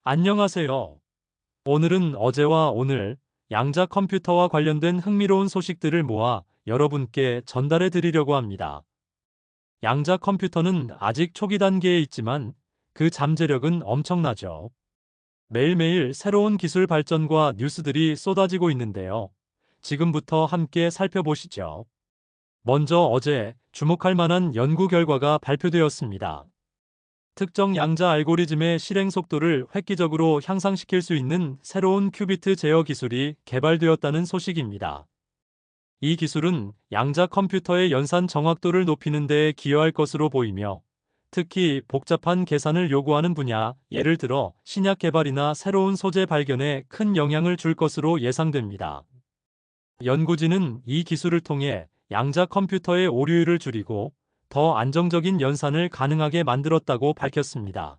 안녕하세요. 오늘은 어제와 오늘 양자 컴퓨터와 관련된 흥미로운 소식들을 모아 여러분께 전달해 드리려고 합니다. 양자 컴퓨터는 아직 초기 단계에 있지만 그 잠재력은 엄청나죠. 매일매일 새로운 기술 발전과 뉴스들이 쏟아지고 있는데요. 지금부터 함께 살펴보시죠. 먼저 어제 주목할 만한 연구 결과가 발표되었습니다. 특정 양자 알고리즘의 실행 속도를 획기적으로 향상시킬 수 있는 새로운 큐비트 제어 기술이 개발되었다는 소식입니다. 이 기술은 양자 컴퓨터의 연산 정확도를 높이는 데 기여할 것으로 보이며, 특히 복잡한 계산을 요구하는 분야, 예를 들어 신약 개발이나 새로운 소재 발견에 큰 영향을 줄 것으로 예상됩니다. 연구진은 이 기술을 통해 양자 컴퓨터의 오류율을 줄이고 더 안정적인 연산을 가능하게 만들었다고 밝혔습니다.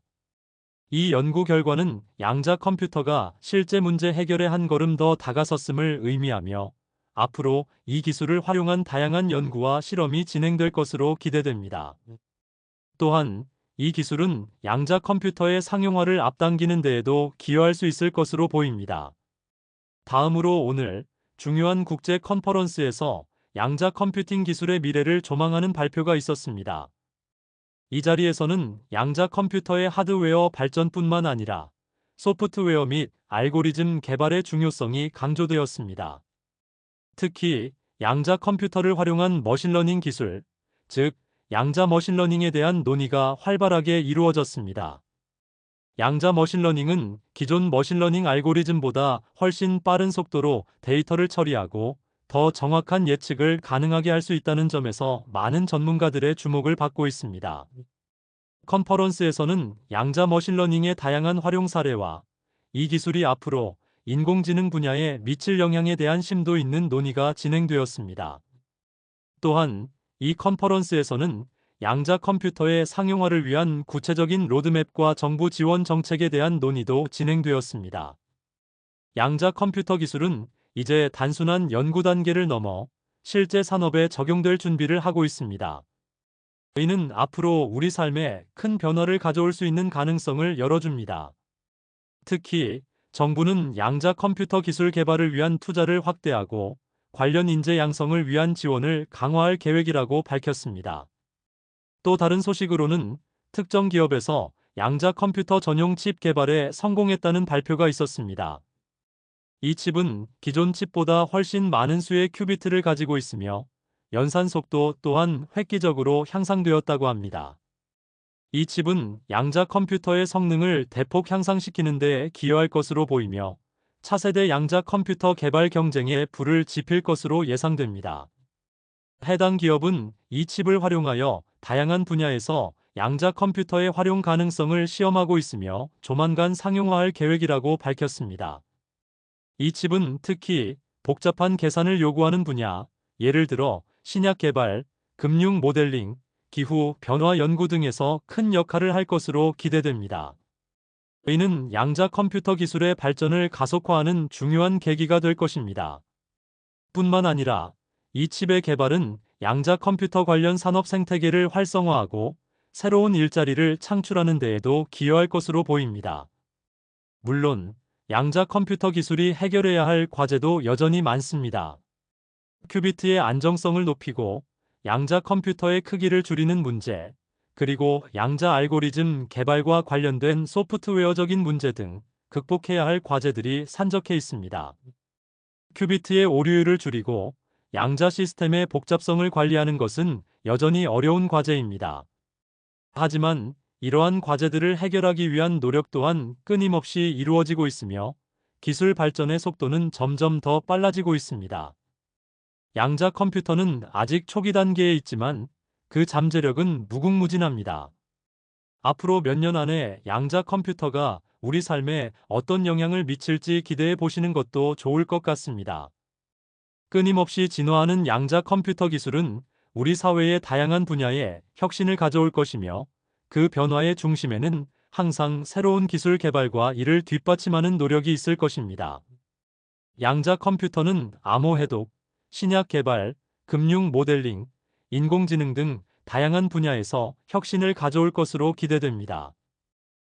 이 연구 결과는 양자 컴퓨터가 실제 문제 해결에 한 걸음 더 다가섰음을 의미하며, 앞으로 이 기술을 활용한 다양한 연구와 실험이 진행될 것으로 기대됩니다. 또한 이 기술은 양자 컴퓨터의 상용화를 앞당기는 데에도 기여할 수 있을 것으로 보입니다. 다음으로 오늘 중요한 국제 컨퍼런스에서 양자 컴퓨팅 기술의 미래를 조망하는 발표가 있었습니다. 이 자리에서는 양자 컴퓨터의 하드웨어 발전뿐만 아니라 소프트웨어 및 알고리즘 개발의 중요성이 강조되었습니다. 특히 양자 컴퓨터를 활용한 머신러닝 기술, 즉 양자 머신러닝에 대한 논의가 활발하게 이루어졌습니다. 양자 머신러닝은 기존 머신러닝 알고리즘보다 훨씬 빠른 속도로 데이터를 처리하고 더 정확한 예측을 가능하게 할 수 있다는 점에서 많은 전문가들의 주목을 받고 있습니다. 컨퍼런스에서는 양자 머신러닝의 다양한 활용 사례와 이 기술이 앞으로 인공지능 분야에 미칠 영향에 대한 심도 있는 논의가 진행되었습니다. 또한 이 컨퍼런스에서는 양자 컴퓨터의 상용화를 위한 구체적인 로드맵과 정부 지원 정책에 대한 논의도 진행되었습니다. 양자 컴퓨터 기술은 이제 단순한 연구 단계를 넘어 실제 산업에 적용될 준비를 하고 있습니다. 이는 앞으로 우리 삶에 큰 변화를 가져올 수 있는 가능성을 열어줍니다. 특히 정부는 양자 컴퓨터 기술 개발을 위한 투자를 확대하고 관련 인재 양성을 위한 지원을 강화할 계획이라고 밝혔습니다. 또 다른 소식으로는 특정 기업에서 양자 컴퓨터 전용 칩 개발에 성공했다는 발표가 있었습니다. 이 칩은 기존 칩보다 훨씬 많은 수의 큐비트를 가지고 있으며 연산 속도 또한 획기적으로 향상되었다고 합니다. 이 칩은 양자 컴퓨터의 성능을 대폭 향상시키는 데 기여할 것으로 보이며, 차세대 양자 컴퓨터 개발 경쟁에 불을 지필 것으로 예상됩니다. 해당 기업은 이 칩을 활용하여 다양한 분야에서 양자 컴퓨터의 활용 가능성을 시험하고 있으며 조만간 상용화할 계획이라고 밝혔습니다. 이 칩은 특히 복잡한 계산을 요구하는 분야, 예를 들어 신약 개발, 금융 모델링, 기후 변화 연구 등에서 큰 역할을 할 것으로 기대됩니다. 이는 양자 컴퓨터 기술의 발전을 가속화하는 중요한 계기가 될 것입니다. 뿐만 아니라 이 칩의 개발은 양자 컴퓨터 관련 산업 생태계를 활성화하고 새로운 일자리를 창출하는 데에도 기여할 것으로 보입니다. 물론 양자 컴퓨터 기술이 해결해야 할 과제도 여전히 많습니다. 큐비트의 안정성을 높이고 양자 컴퓨터의 크기를 줄이는 문제, 그리고 양자 알고리즘 개발과 관련된 소프트웨어적인 문제 등 극복해야 할 과제들이 산적해 있습니다. 큐비트의 오류율을 줄이고 양자 시스템의 복잡성을 관리하는 것은 여전히 어려운 과제입니다. 하지만 이러한 과제들을 해결하기 위한 노력 또한 끊임없이 이루어지고 있으며, 기술 발전의 속도는 점점 더 빨라지고 있습니다. 양자 컴퓨터는 아직 초기 단계에 있지만 그 잠재력은 무궁무진합니다. 앞으로 몇 년 안에 양자 컴퓨터가 우리 삶에 어떤 영향을 미칠지 기대해 보시는 것도 좋을 것 같습니다. 끊임없이 진화하는 양자 컴퓨터 기술은 우리 사회의 다양한 분야에 혁신을 가져올 것이며, 그 변화의 중심에는 항상 새로운 기술 개발과 이를 뒷받침하는 노력이 있을 것입니다. 양자 컴퓨터는 암호 해독, 신약 개발, 금융 모델링, 인공지능 등 다양한 분야에서 혁신을 가져올 것으로 기대됩니다.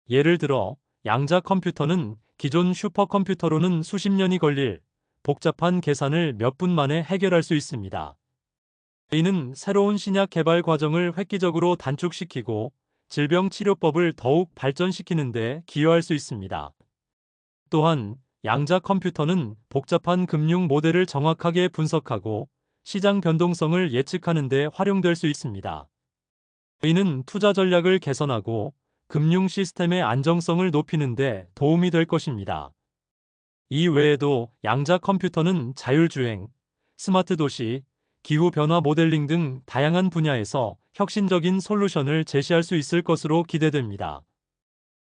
예를 들어 양자 컴퓨터는 기존 슈퍼컴퓨터로는 수십 년이 걸릴 복잡한 계산을 몇 분 만에 해결할 수 있습니다. 이는 새로운 신약 개발 과정을 획기적으로 단축시키고 질병 치료법을 더욱 발전시키는 데 기여할 수 있습니다. 또한 양자 컴퓨터는 복잡한 금융 모델을 정확하게 분석하고 시장 변동성을 예측하는 데 활용될 수 있습니다. 이는 투자 전략을 개선하고 금융 시스템의 안정성을 높이는 데 도움이 될 것입니다. 이 외에도 양자 컴퓨터는 자율주행, 스마트 도시, 기후변화 모델링 등 다양한 분야에서 혁신적인 솔루션을 제시할 수 있을 것으로 기대됩니다.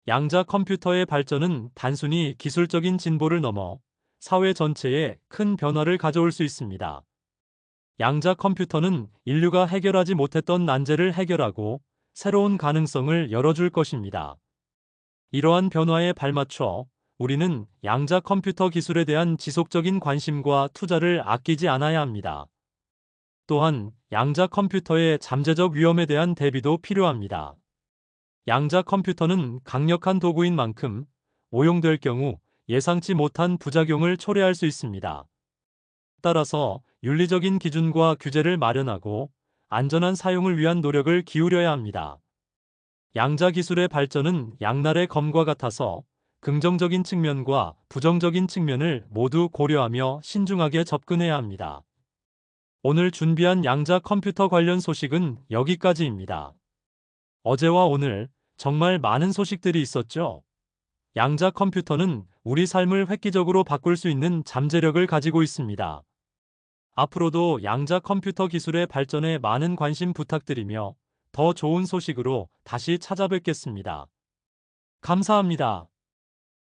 양자 컴퓨터의 발전은 단순히 기술적인 진보를 넘어 사회 전체에 큰 변화를 가져올 수 있습니다. 양자 컴퓨터는 인류가 해결하지 못했던 난제를 해결하고 새로운 가능성을 열어줄 것입니다. 이러한 변화에 발맞춰 우리는 양자 컴퓨터 기술에 대한 지속적인 관심과 투자를 아끼지 않아야 합니다. 또한 양자 컴퓨터의 잠재적 위험에 대한 대비도 필요합니다. 양자 컴퓨터는 강력한 도구인 만큼 오용될 경우 예상치 못한 부작용을 초래할 수 있습니다. 따라서 윤리적인 기준과 규제를 마련하고 안전한 사용을 위한 노력을 기울여야 합니다. 양자 기술의 발전은 양날의 검과 같아서 긍정적인 측면과 부정적인 측면을 모두 고려하며 신중하게 접근해야 합니다. 오늘 준비한 양자 컴퓨터 관련 소식은 여기까지입니다. 어제와 오늘 정말 많은 소식들이 있었죠? 양자 컴퓨터는 우리 삶을 획기적으로 바꿀 수 있는 잠재력을 가지고 있습니다. 앞으로도 양자 컴퓨터 기술의 발전에 많은 관심 부탁드리며 더 좋은 소식으로 다시 찾아뵙겠습니다. 감사합니다.